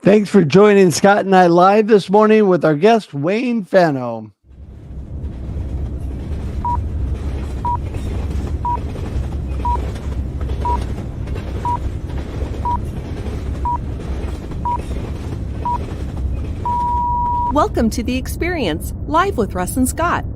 Thanks for joining Scott and I live this morning with our guest, Wayne Fanno. Welcome to The Experience, live with Russ and Scott.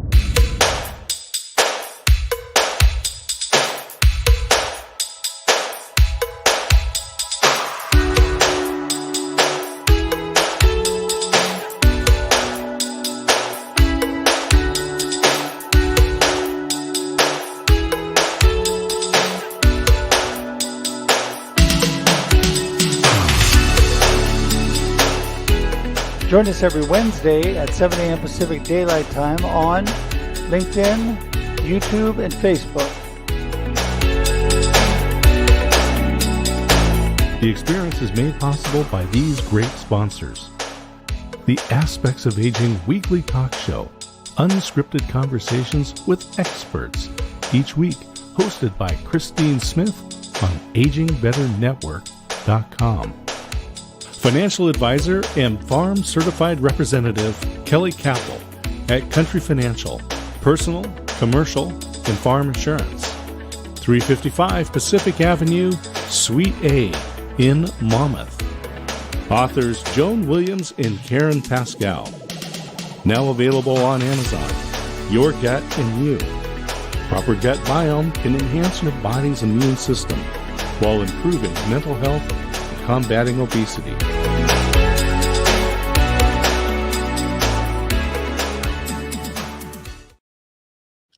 Join us every Wednesday at 7 a.m. Pacific Daylight Time on LinkedIn, YouTube, and Facebook. The experience is made possible by these great sponsors. The Aspects of Aging weekly talk show, unscripted conversations with experts, each week hosted by Christine Smith on AgingBetterNetwork.com. Financial advisor and farm certified representative Kelly Capel at Country Financial, personal, commercial, and farm insurance. 355 Pacific Avenue, Suite A in Monmouth. Authors Joan Williams and Karen Pascal. Now available on Amazon. Your Gut and You. Proper gut biome can enhance your body's immune system while improving mental health and combating obesity.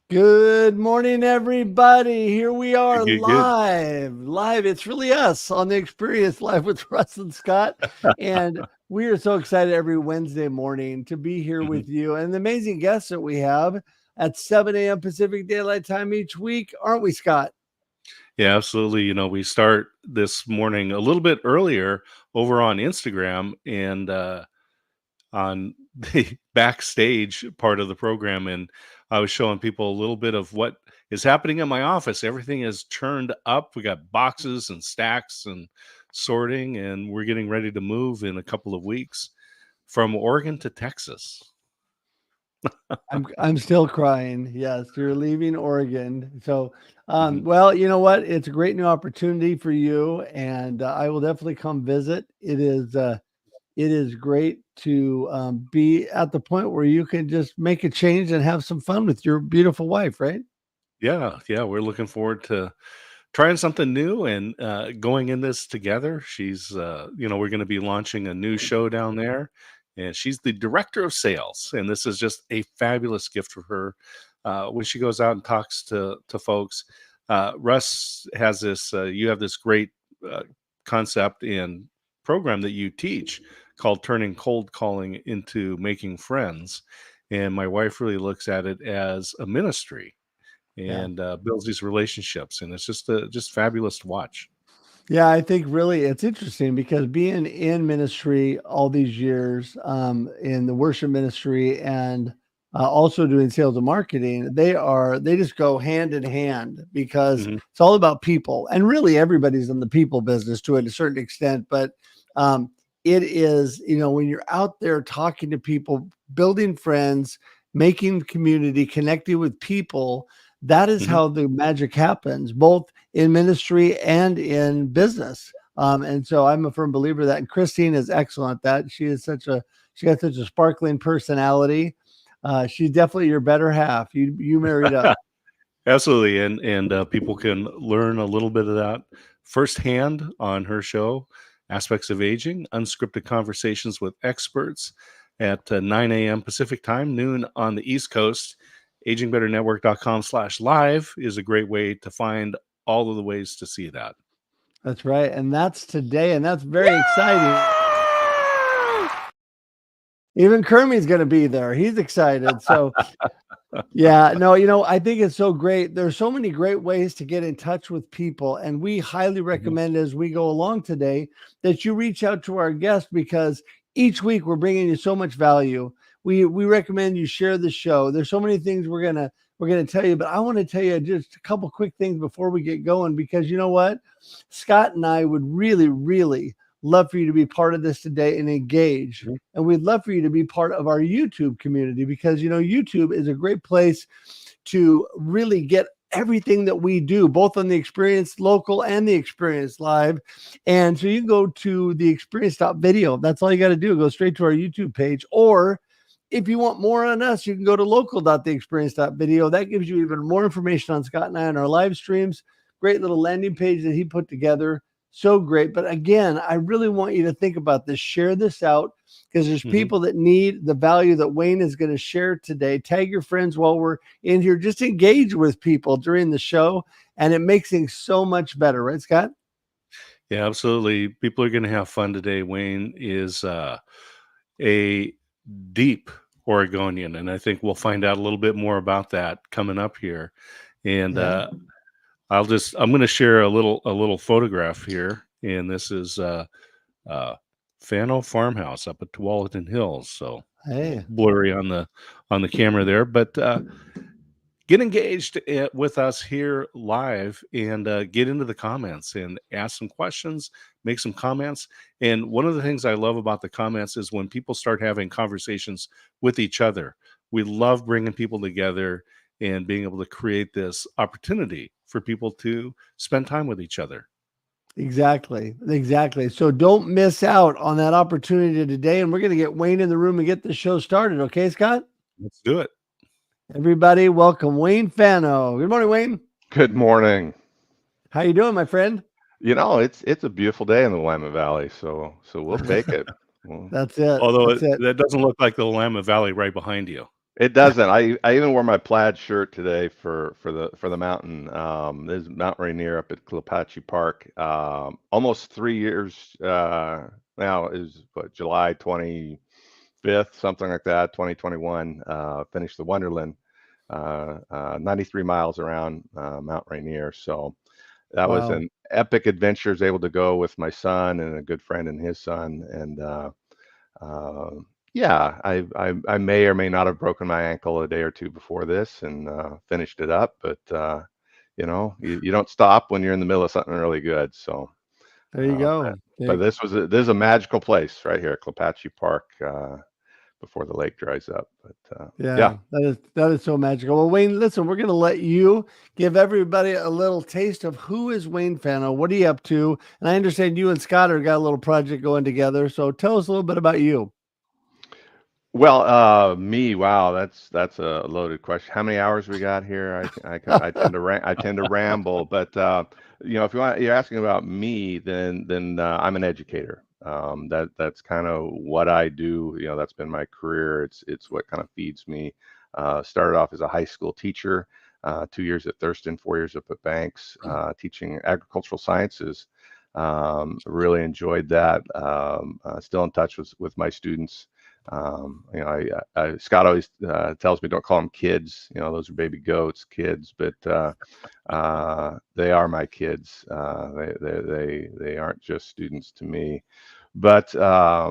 Good morning, everybody. Here we are live. It's really us on The Experience live with Russ and Scott. And we are so excited every Wednesday morning to be here with you and the amazing guests that we have at 7 a.m. Pacific Daylight Time each week. Aren't we, Scott? Yeah, absolutely. You know, we start this morning a little bit earlier over on Instagram and on the backstage part of the program. And I was showing people a little bit of what is happening in my office. Everything is turned up. We got boxes and stacks and sorting, and we're getting ready to move in a couple of weeks from Oregon to Texas. I'm still crying. Yes, you're leaving Oregon. So, well, you know what? It's a great new opportunity for you, and I will definitely come visit. It is great to be at the point where you can just make a change and have some fun with your beautiful wife, right? Yeah, we're looking forward to trying something new and going in this together. She's, we're going to be launching a new show down there. And she's the director of sales, and this is just a fabulous gift for her when she goes out and talks to folks. Russ has this. You have this great concept and program that you teach called turning cold calling into making friends, and my wife really looks at it as a ministry and builds these relationships, and it's just fabulous to watch. Yeah, I think really it's interesting because being in ministry all these years, in the worship ministry and also doing sales and marketing, they just go hand in hand because it's all about people. And really everybody's in the people business to a certain extent, but it is, when you're out there talking to people, building friends, making community, connecting with people, that is how the magic happens, both in ministry and in business. And so I'm a firm believer of that. And Christine is excellent at that. She got such a sparkling personality. She's definitely your better half. You married up. Absolutely. And people can learn a little bit of that firsthand on her show, Aspects of Aging, unscripted conversations with experts at 9 a.m. Pacific time, noon on the East Coast. AgingBetterNetwork.com/live is a great way to find all of the ways to see that. That's right. And that's today. And that's very exciting. Even Kermie's going to be there. He's excited. So I think it's so great. There's so many great ways to get in touch with people. And we highly recommend as we go along today that you reach out to our guests because each week we're bringing you so much value. We recommend you share the show. There's so many things we're gonna tell you, but I want to tell you just a couple quick things before we get going because you know what? Scott and I would really, really love for you to be part of this today and engage. Mhm. And we'd love for you to be part of our YouTube community, because, YouTube is a great place to really get everything that we do, both on the Experience Local and the Experience Live. And so you can go to the Experience.video. That's all you got to do. Go straight to our YouTube page. Or if you want more on us, you can go to local.theexperience.video. That gives you even more information on Scott and I on our live streams. Great little landing page that he put together. So great. But again, I really want you to think about this. Share this out, because there's people that need the value that Wayne is going to share today. Tag your friends while we're in here. Just engage with people during the show, and it makes things so much better. Right, Scott? Yeah, absolutely. People are going to have fun today. Wayne is a deep Oregonian, and I think we'll find out a little bit more about that coming up here. And Yeah. I'm going to share a little photograph here, and this is Fanno farmhouse up at Tualatin Hills. So a little Hey, blurry on the camera there, but get engaged with us here live, and get into the comments and ask some questions, make some comments. And one of the things I love about the comments is when people start having conversations with each other. We love bringing people together and being able to create this opportunity for people to spend time with each other. exactly. Exactly. So don't miss out on that opportunity today. And we're going to get Wayne in the room and get the show started. Okay, Scott? Let's do it. Everybody, welcome Wayne Fanno. Good morning, Wayne. Good morning. How you doing, my friend? It's a beautiful day in the Willamette Valley, so we'll take it. Well, That's it. Although That's it. that doesn't look like the Willamette Valley right behind you. it doesn't. I even wore my plaid shirt today for the mountain. There's Mount Rainier up at Clapachi Park. Almost 3 years now is what, July 25th, something like that, 2021. Finished the Wonderland, 93 miles around Mount Rainier. So that was Wow. an epic adventure. I was able to go with my son and a good friend and his son. And yeah, I may or may not have broken my ankle a day or two before this and finished it up. But you don't stop when you're in the middle of something really good. So, There you go. but this is a magical place right here at Clapachi Park before the lake dries up. But Yeah, that is so magical. Well, Wayne, listen, we're going to let you give everybody a little taste of who is Wayne Fanno. What are you up to? And I understand you and Scott got a little project going together. So tell us a little bit about you. Well, me, wow, that's a loaded question. How many hours we got here? I tend to ramble, but if you're asking about me, then I'm an educator. That's kind of what I do. That's been my career. It's what kind of feeds me. Started off as a high school teacher, 2 years at Thurston, 4 years up at Banks, teaching agricultural sciences. Really enjoyed that. Still in touch with my students. Scott always tells me don't call them kids. Those are baby goats, kids, but they are my kids. They aren't just students to me. But I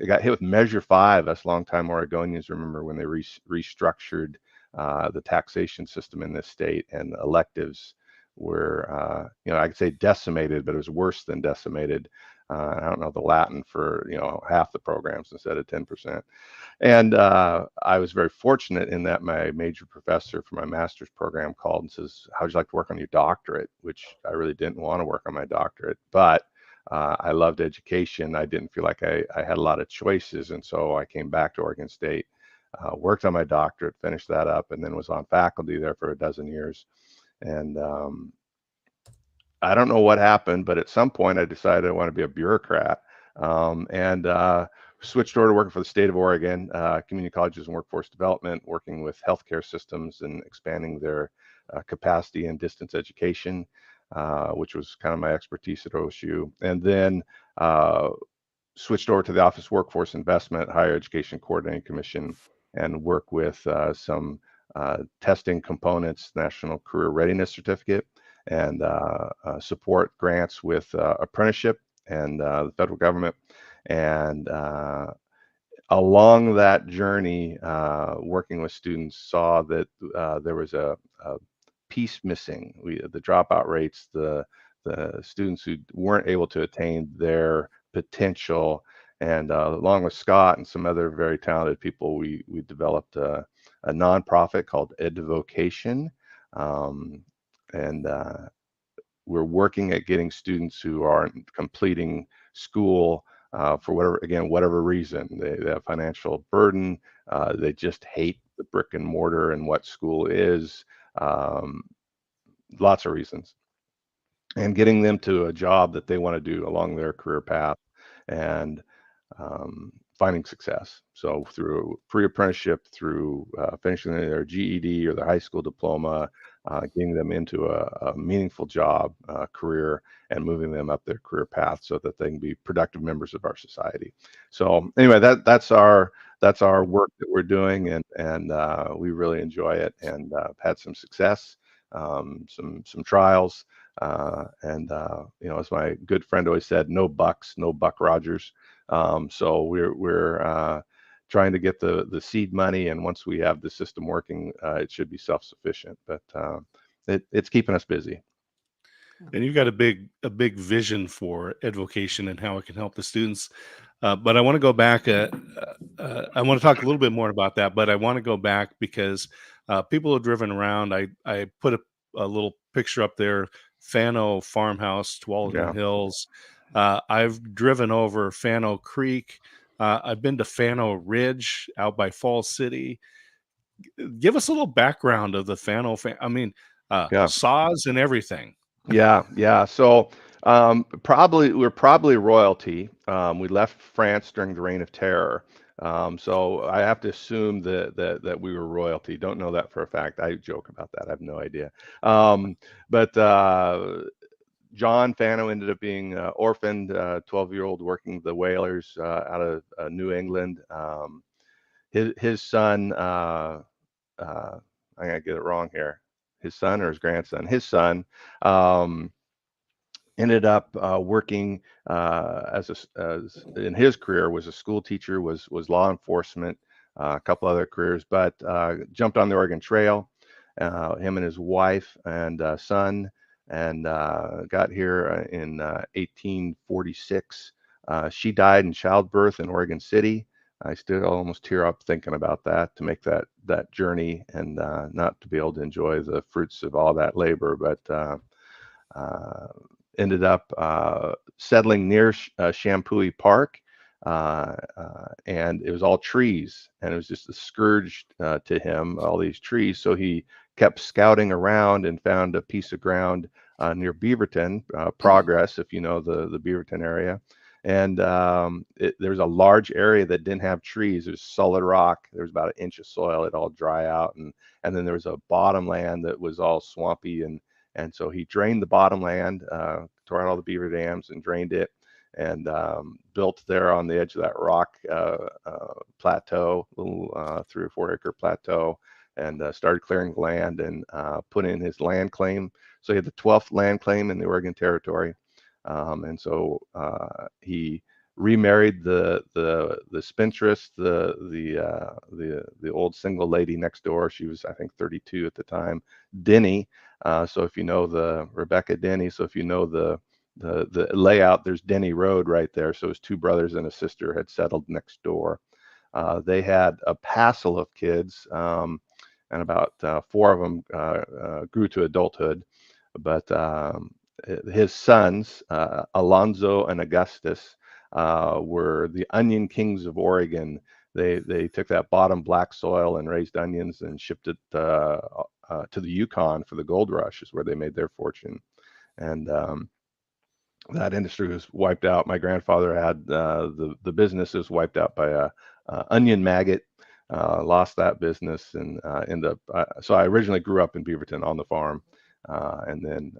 got hit with Measure 5. Us longtime Oregonians remember when they restructured the taxation system in this state, and electives were, I could say decimated, but it was worse than decimated. I don't know the Latin for, half the programs instead of 10%. And I was very fortunate in that my major professor for my master's program called and says, how'd you like to work on your doctorate? Which I really didn't want to work on my doctorate, but I loved education. I didn't feel like I had a lot of choices. And so I came back to Oregon State, worked on my doctorate, finished that up, and then was on faculty there for a dozen years. And I don't know what happened, but at some point I decided I want to be a bureaucrat, and switched over to working for the state of Oregon, community colleges and workforce development, working with healthcare systems and expanding their capacity in distance education, which was kind of my expertise at OSU. And then switched over to the Office of Workforce Investment, Higher Education Coordinating Commission, and work with some testing components, National Career Readiness Certificate, and support grants with apprenticeship and the federal government. And along that journey, working with students, saw that there was a piece missing. The dropout rates, the students who weren't able to attain their potential. And along with Scott and some other very talented people, we developed a nonprofit called EDVOCATION. And we're working at getting students who aren't completing school for whatever reason. They have financial burden. They just hate the brick and mortar and what school is. Lots of reasons. And getting them to a job that they want to do along their career path, and finding success. So through pre-apprenticeship, through finishing their GED or their high school diploma, getting them into a meaningful job, career, and moving them up their career path so that they can be productive members of our society. So anyway, that's our work that we're doing, and we really enjoy it, and had some success, some trials. As my good friend always said, no bucks, no Buck Rogers. So we're trying to get the seed money, and once we have the system working, it should be self-sufficient. But it's keeping us busy. And you've got a big vision for EDVOCATION and how it can help the students. But I want to go back. I want to talk a little bit more about that, but I want to go back because people have driven around. I put a little picture up there, Fanno Farmhouse, Tualatin Hills. I've driven over Fanno Creek. I've been to Fanno Ridge out by Falls City. Give us a little background of the Fanno. Saws and everything. Yeah. So we're probably royalty. We left France during the Reign of Terror. So I have to assume that we were royalty. Don't know that for a fact. I joke about that. I have no idea. But John Fanno ended up being orphaned, 12-year-old working the whalers out of New England. His son, I'm going to get it wrong here. His son or his grandson? His son ended up working as in his career was a school teacher, was law enforcement, a couple other careers, but jumped on the Oregon Trail, him and his wife and son, and got here in 1846. She died in childbirth in Oregon City. I still almost tear up thinking about that, to make that journey, and not to be able to enjoy the fruits of all that labor, but ended up settling near Shampooey Park, and it was all trees, and it was just a scourge to him, all these trees. So he kept scouting around and found a piece of ground near Beaverton, Progress, if you know the Beaverton area. And there was a large area that didn't have trees. It was solid rock. There was about an inch of soil. It'd all dry out, and then there was a bottom land that was all swampy, and so he drained the bottom land, tore out all the beaver dams and drained it, and built there on the edge of that rock plateau, little 3 or 4 acre plateau, and started clearing land, and put in his land claim. So he had the 12th land claim in the Oregon Territory. And so he remarried the spinstress, the old single lady next door. She was, I think, 32 at the time, Denny. So if you know the Rebecca Denny, so if you know the layout, there's Denny Road right there. So his 2 brothers and a sister had settled next door. They had a passel of kids, and about 4 of them grew to adulthood, but his sons, Alonzo and Augustus, were the onion kings of Oregon. They took that bottom black soil and raised onions and shipped it to the Yukon for the gold rush, is where they made their fortune. And that industry was wiped out. My grandfather had the business was wiped out by a onion maggot. Lost that business, and ended up. So I originally grew up in Beaverton on the farm, and then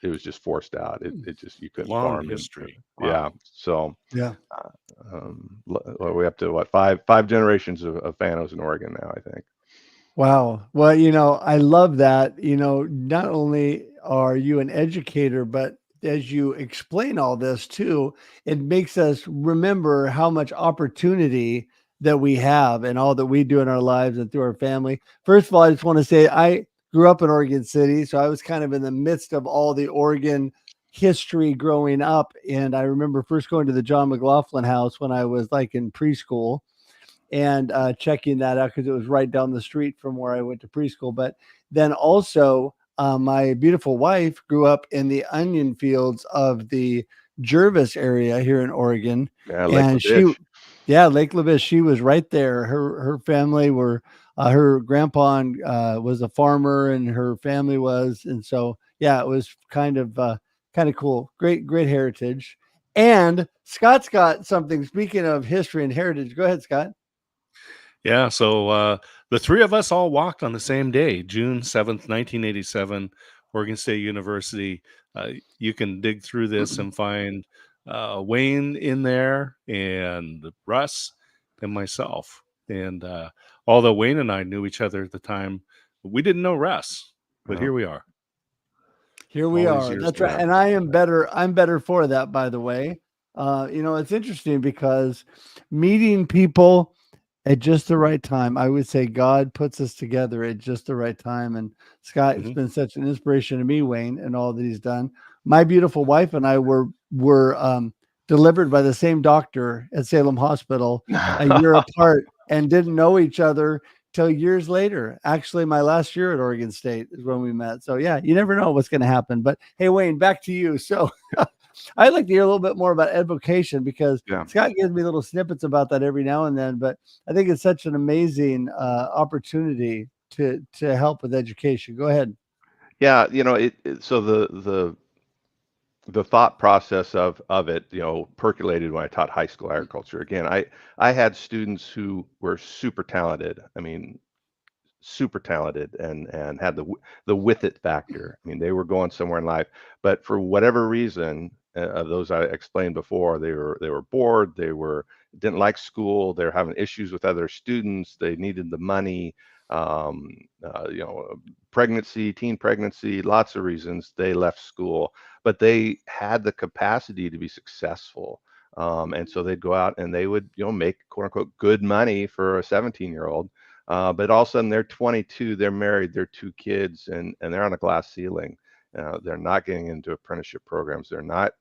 it was just forced out. It just, you couldn't Long farm. history. Wow. Yeah. So Yeah. We're up to what, five generations of Fannos in Oregon now, I think. Wow. Well, I love that. Not only are you an educator, but as you explain all this too, it makes us remember how much opportunity that we have and all that we do in our lives and through our family. First of all, I just want to say I grew up in Oregon City, so I was kind of in the midst of all the Oregon history growing up. And I remember first going to the John McLaughlin house when I was like in preschool, and checking that out because it was right down the street from where I went to preschool. But then also, my beautiful wife grew up in the onion fields of the Jervis area here in Oregon, Yeah, Lake and LaBiche. yeah, Lake LaBiche, she was right there. Her family were, her grandpa was a farmer, and her family was, and so yeah, it was kind of cool. Great heritage. And Scott's got something. Speaking of history and heritage, go ahead, Scott. Yeah, so the three of us all walked on the same day, June 7th, 1987, Oregon State University. You can dig through this and find Wayne in there, and Russ, and myself. And although Wayne and I knew each other at the time, we didn't know Russ, but Yeah. here we are. Here we All these are. years That's right. later. And I'm better for that, by the way. It's interesting because meeting people at just the right time, I would say God puts us together at just the right time. And Scott, it's Mhm. been such an inspiration to me, Wayne, and all that he's done. My beautiful wife and I were delivered by the same doctor at Salem Hospital a year apart, and didn't know each other till years later. Actually, my last year at Oregon State is when we met. So yeah, you never know what's going to happen. But hey, Wayne, back to you. So I'd like to hear a little bit more about EDVOCATION, because Yeah. Scott gives me little snippets about that every now and then. But I think it's such an amazing opportunity to help with education. Go ahead. Yeah, so the thought process of it, percolated when I taught high school agriculture. Again, I had students who were super talented. I mean, super talented, and had the with it factor. I mean, they were going somewhere in life, but for whatever reason, those I explained before, they were bored, didn't like school, they were having issues with other students, they needed the money, um, teen pregnancy, lots of reasons they left school, but they had the capacity to be successful. And so they'd go out and they would, make quote unquote good money for a 17-year-old. But all of a sudden they're 22, they're married, they're two kids, and they're on a glass ceiling. They're not getting into apprenticeship programs. They're not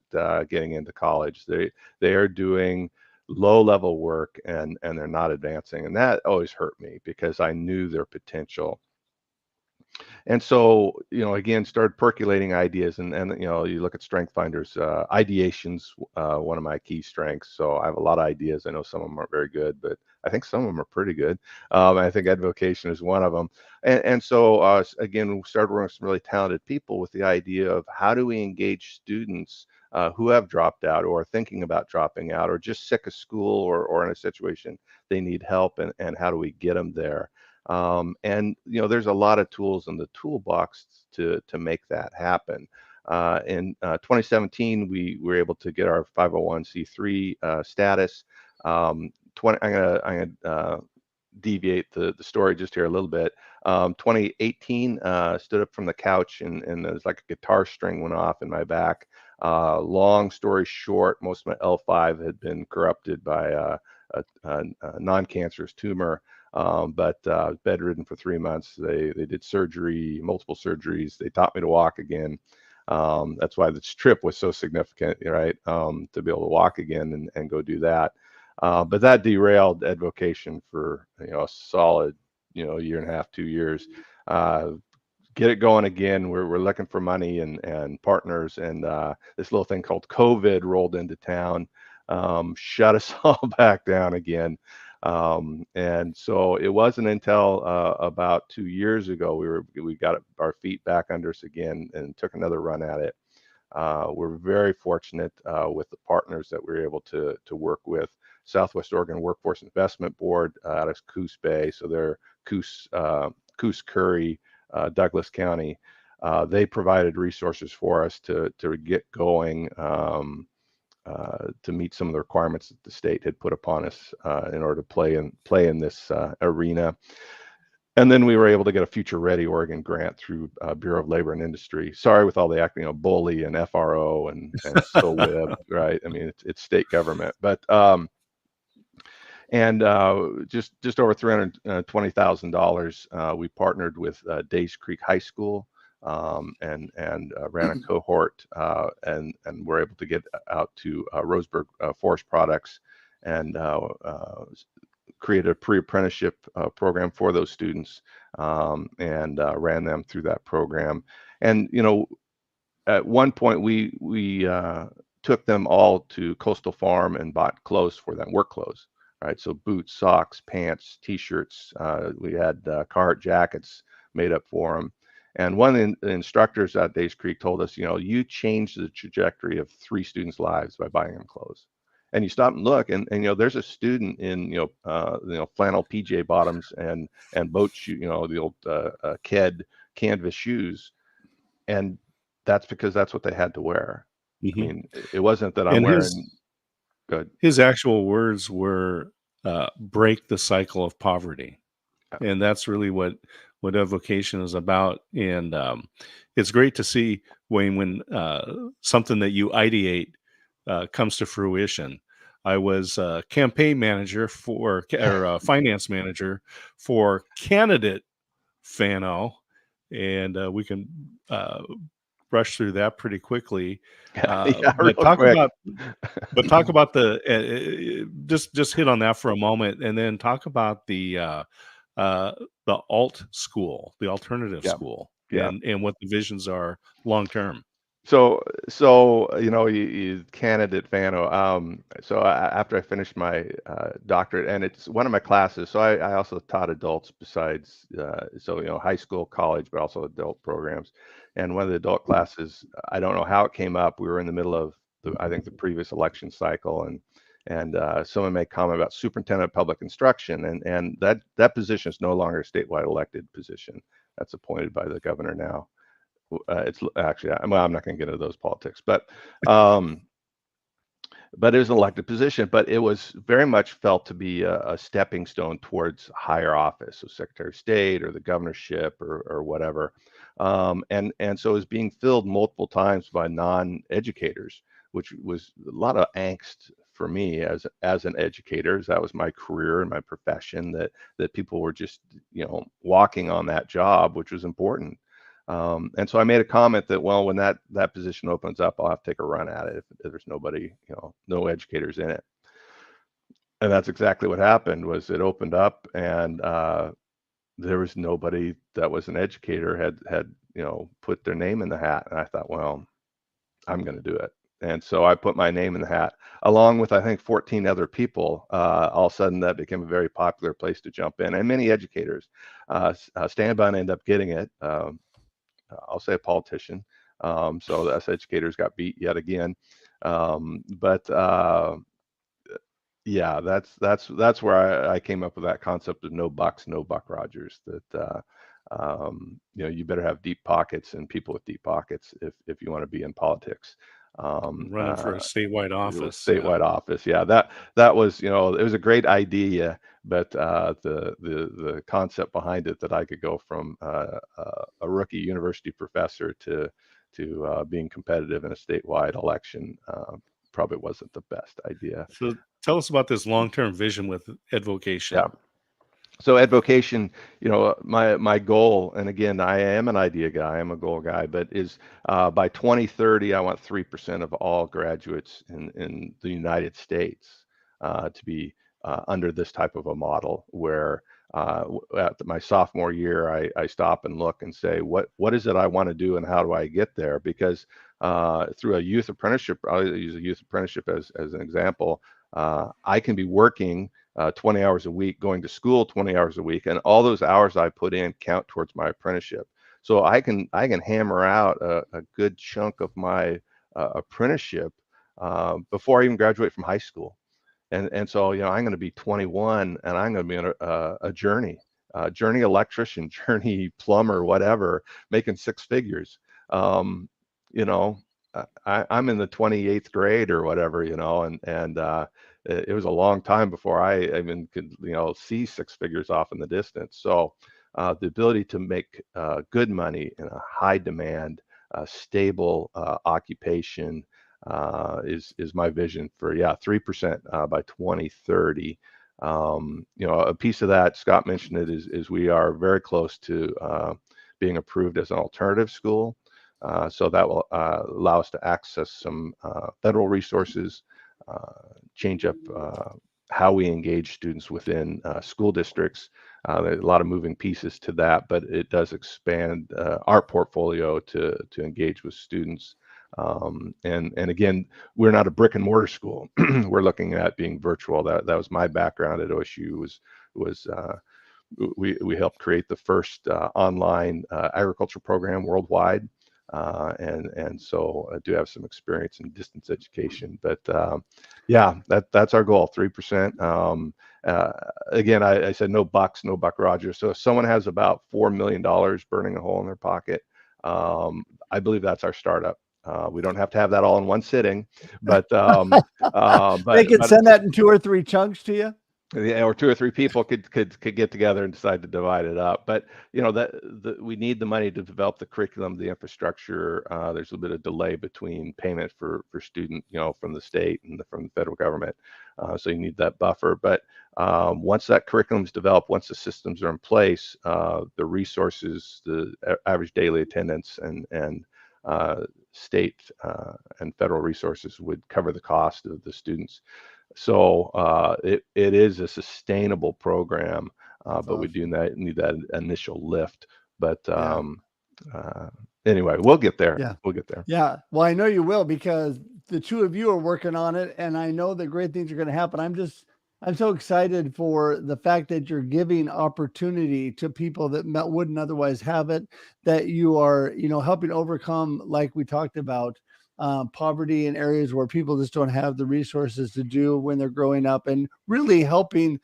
getting into college. They are doing low level work, and they're not advancing. And that always hurt me because I knew their potential. And so, again, started percolating ideas, and you look at strength finders, ideation's one of my key strengths. So I have a lot of ideas. I know some of them aren't very good, but I think some of them are pretty good. I think EDVOCATION is one of them. And so, again, we started working with some really talented people with the idea of how do we engage students who have dropped out or are thinking about dropping out or just sick of school or in a situation they need help, and how do we get them there? And there's a lot of tools in the toolbox to make that happen. In 2017, we were able to get our 501c3 status. I'm gonna deviate the story just here a little bit. 2018, stood up from the couch, and there's like a guitar string went off in my back. Long story short, most of my L5 had been corrupted by a non-cancerous tumor. But bedridden for 3 months. They did surgery, multiple surgeries. They taught me to walk again. That's why this trip was so significant, right? To be able to walk again and go do that. But that derailed EDVOCATION for a solid year and a half, 2 years. Get it going again. We're looking for money and partners, and this little thing called COVID rolled into town, shut us all back down again. And so it wasn't until about 2 years ago we got our feet back under us again and took another run at it. We're very fortunate with the partners that we were able to work with. Southwest Oregon Workforce Investment Board out of Coos Bay, so they're Coos Curry, Douglas County. They provided resources for us to get going. To meet some of the requirements that the state had put upon us in order to play in this arena. And then we were able to get a Future Ready Oregon grant through Bureau of Labor and Industry. Sorry, with all the bully and FRO and SOWIB, right? I mean, it's state government, but just over $320,000. We partnered with Days Creek High School and ran a cohort and were able to get out to Roseburg Forest Products and created a pre-apprenticeship program for those students and ran them through that program. And at one point we took them all to Coastal Farm and bought clothes for them, work clothes, right? So boots, socks, pants, t-shirts. We had Carhartt jackets made up for them. And one of the instructors at Days Creek told us, you changed the trajectory of 3 students' lives by buying them clothes. And you stop and look, and there's a student in flannel PJ bottoms and boat shoe, the old KED canvas shoes, and that's because that's what they had to wear. I mean, it wasn't that I'm And wearing. Good. His actual words were break the cycle of poverty. And that's really what EDVOCATION is about. And it's great to see, Wayne, when something that you ideate comes to fruition. I was campaign manager for, or finance manager for candidate Fanno, and we can brush through that pretty quickly. But talk about the just hit on that for a moment, and then talk about the alt school, the alternative school, and what the visions are long term. So you candidate Fanno. So after I finished my doctorate, and it's one of my classes. So I also taught adults besides high school, college, but also adult programs. And one of the adult classes, I don't know how it came up. We were in the middle of the previous election cycle, and someone made comment about superintendent of public instruction, and that position is no longer a statewide elected position. That's appointed by the governor now. It's actually, I'm not going to get into those politics, but it was an elected position, but it was very much felt to be a stepping stone towards higher office, so Secretary of State or the governorship or whatever. And so it was being filled multiple times by non-educators, which was a lot of angst for me as an educator, as that was my career and my profession, that people were just walking on that job, which was important. And so I made a comment that, well, when that position opens up, I'll have to take a run at it if there's nobody, no educators in it. And that's exactly what happened. Was it opened up, and there was nobody that was an educator had put their name in the hat. And I thought, well, I'm going to do it. And so I put my name in the hat along with, I think, 14 other people. All of a sudden that became a very popular place to jump in, and many educators stand by and end up getting it. I'll say a politician. So the us educators got beat yet again. But that's where I came up with that concept of no bucks, no Buck Rogers. That you better have deep pockets and people with deep pockets if you want to be in politics. Running for a statewide office. Office. Yeah, that was, it was a great idea, but the concept behind it, that I could go from a rookie university professor to being competitive in a statewide election, probably wasn't the best idea. So tell us about this long-term vision with EDVOCATION. Yeah. So EDVOCATION, my goal, and again, I am an idea guy, I'm a goal guy, but is by 2030, I want 3% of all graduates in the United States to be under this type of a model, where at my sophomore year, I stop and look and say, what is it I want to do and how do I get there? Because through a youth apprenticeship, I'll use a youth apprenticeship as an example, I can be working 20 hours a week, going to school 20 hours a week, and all those hours I put in count towards my apprenticeship. So I can hammer out a good chunk of my apprenticeship before I even graduate from high school. And so, I'm going to be 21 and I'm going to be on a journey electrician, journey plumber, whatever, making 6 figures. I'm in the 28th grade or whatever, and it was a long time before I even could, see 6 figures off in the distance. So the ability to make good money in a high demand, stable occupation is my vision for 3% by 2030. A piece of that, Scott mentioned it, is we are very close to being approved as an alternative school. So that will allow us to access some federal resources, change up how we engage students within school districts. There's a lot of moving pieces to that, but it does expand our portfolio to engage with students. And again, we're not a brick and mortar school. We're looking at being virtual. That was my background at OSU. We helped create the first online agriculture program worldwide. And so I do have some experience in distance education, but yeah, that's our goal, 3%. Again, I said no bucks, no Buck Rogers. So if someone has about $4 million burning a hole in their pocket, I believe that's our startup. We don't have to have that all in one sitting, but they could send that in 2 or 3 chunks to you. Yeah, or 2 or 3 people could get together and decide to divide it up. But we need the money to develop the curriculum, the infrastructure. There's a little bit of delay between payment for student, from the state and from the federal government. So you need that buffer. But once that curriculum is developed, once the systems are in place, the resources, the average daily attendance, and state and federal resources would cover the cost of the students. So it is a sustainable program, but we do need that initial lift. But anyway, we'll get there. Yeah. We'll get there. Yeah. Well, I know you will, because the 2 of you are working on it, and I know that great things are going to happen. I'm so excited for the fact that you're giving opportunity to people that wouldn't otherwise have it, that you are, helping overcome, like we talked about, poverty in areas where people just don't have the resources to do when they're growing up, and really helping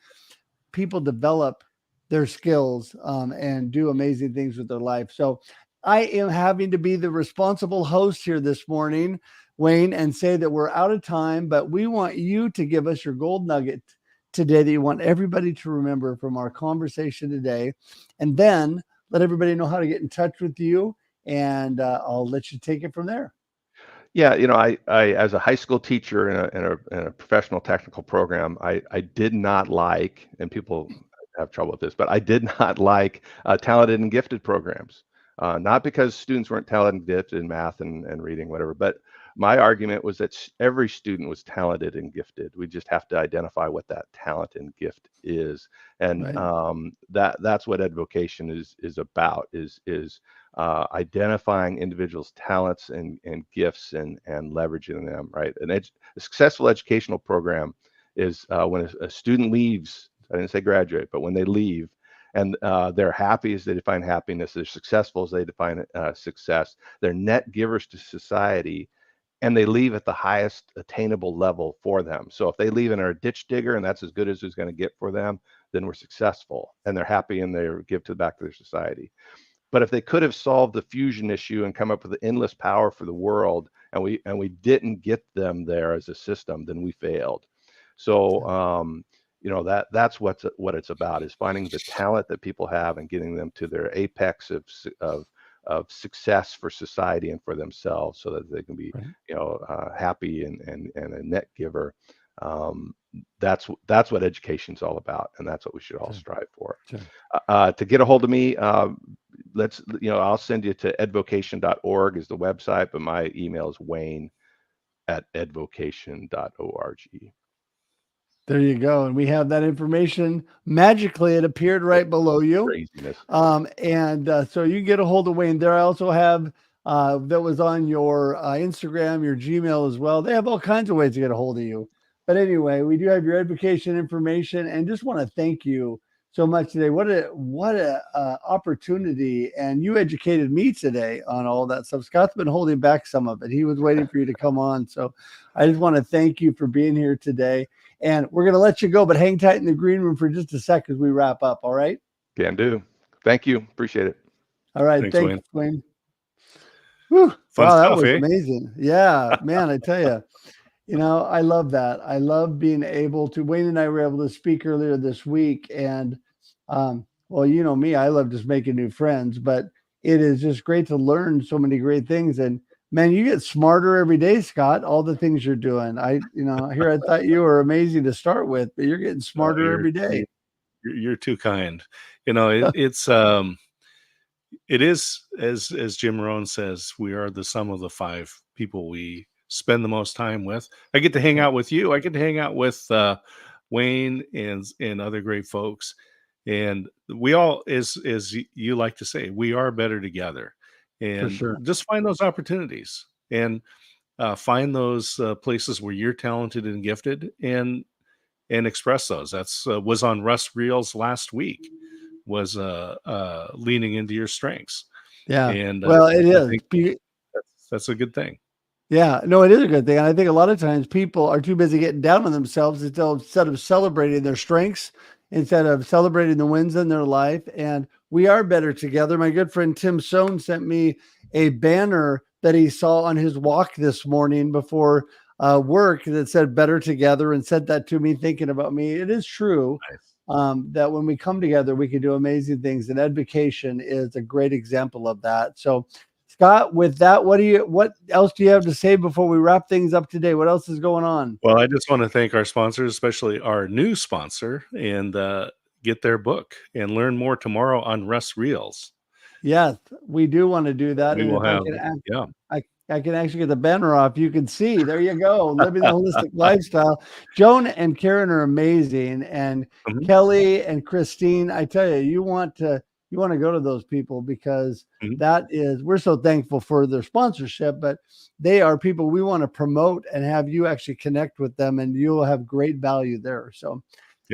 people develop their skills and do amazing things with their life. So I am having to be the responsible host here this morning, Wayne, and say that we're out of time, but we want you to give us your gold nugget today that you want everybody to remember from our conversation today, and then let everybody know how to get in touch with you, and I'll let you take it from there. Yeah, I as a high school teacher in a professional technical program, I did not like, and people have trouble with this, but I did not like talented and gifted programs. Not because students weren't talented and gifted in math and reading, whatever, but my argument was that every student was talented and gifted. We just have to identify what that talent and gift is, and that's what EDVOCATION is about. Is identifying individuals' talents and gifts and leveraging them. Right, a successful educational program is when a student leaves. I didn't say graduate, but when they leave, and they're happy as they define happiness, they're successful as they define success, they're net givers to society, and they leave at the highest attainable level for them. So if they leave and are a ditch digger and that's as good as it's going to get for them, then we're successful, and they're happy and they give back to their society. But if they could have solved the fusion issue and come up with the endless power for the world, and we didn't get them there as a system, then we failed. So that's what it's about, is finding the talent that people have and getting them to their apex of success for society and for themselves, so that they can be happy and a net giver. That's what education's all about, and that's what we should all strive for. To get a hold of me, I'll send you to edvocation.org is the website, but my email is wayne@edvocation.org. There you go. And we have that information. Magically, it appeared right below you. Craziness. So you can get a hold of Wayne there. I also have that was on your Instagram, your Gmail as well. They have all kinds of ways to get a hold of you. But anyway, we do have your education information, and just want to thank you so much today. What a opportunity. And you educated me today on all that stuff. Scott's been holding back some of it. He was waiting for you to come on. So I just want to thank you for being here today. And we're going to let you go, but hang tight in the green room for just a sec as we wrap up. All right. Can do. Thank you. Appreciate it. All right. Thanks, Wayne. Whew. Wow, that was amazing. Yeah, man, I tell you. I love that. I love being able to, Wayne and I were able to speak earlier this week, and well, you know me, I love just making new friends, but it is just great to learn so many great things. And man, you get smarter every day, Scott, all the things you're doing. I thought you were amazing to start with, but you're getting smarter every day. You're too kind. It's it is, as Jim Rohn says, we are the sum of the 5 people we spend the most time with. I get to hang out with you. I get to hang out with Wayne and other great folks. And we all, as you like to say, we are better together. And sure. just find those opportunities and find those places where you're talented and gifted, and express those. That's was on Russ Reels last week. Was leaning into your strengths. Yeah. And Well, it I is. think that's a good thing. Yeah, no, it is a good thing. And I think a lot of times people are too busy getting down on themselves instead of celebrating their strengths, instead of celebrating the wins in their life. And we are better together. My good friend Tim Sohn sent me a banner that he saw on his walk this morning before work that said "Better Together," and sent that to me, thinking about me. It is true. Nice. That when we come together, we can do amazing things, and EDVOCATION is a great example of that. So, Scott, with that, what else do you have to say before we wrap things up today? What else is going on? Well, I just want to thank our sponsors, especially our new sponsor, and get their book and learn more tomorrow on Russ Reels. Yes, we do want to do that. We And will if have, I can actually get the banner off. You can see, there you go, living the holistic lifestyle. Joan and Karen are amazing, and Kelly and Christine. I tell you, you want to go to those people, because we're so thankful for their sponsorship, but they are people we want to promote and have you actually connect with them, and you'll have great value there. So,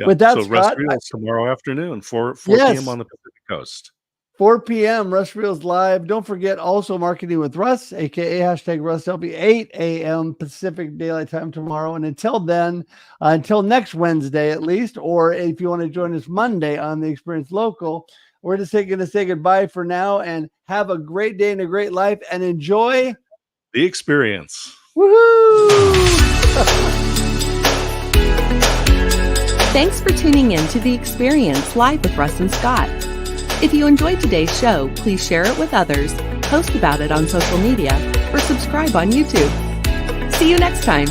with that, so Scott, Russ Reels tomorrow afternoon, 4 p.m. on the Pacific Coast. 4 p.m. Russ Reels Live. Don't forget also Marketing with Russ, aka #RussLP, 8 a.m. Pacific Daylight Time tomorrow. And until then, until next Wednesday at least, or if you want to join us Monday on the Experience Local, we're just going to say goodbye for now, and have a great day and a great life, and enjoy the experience. Woohoo! Thanks for tuning in to The Experience Live with Russ and Scott. If you enjoyed today's show, please share it with others, post about it on social media, or subscribe on YouTube. See you next time.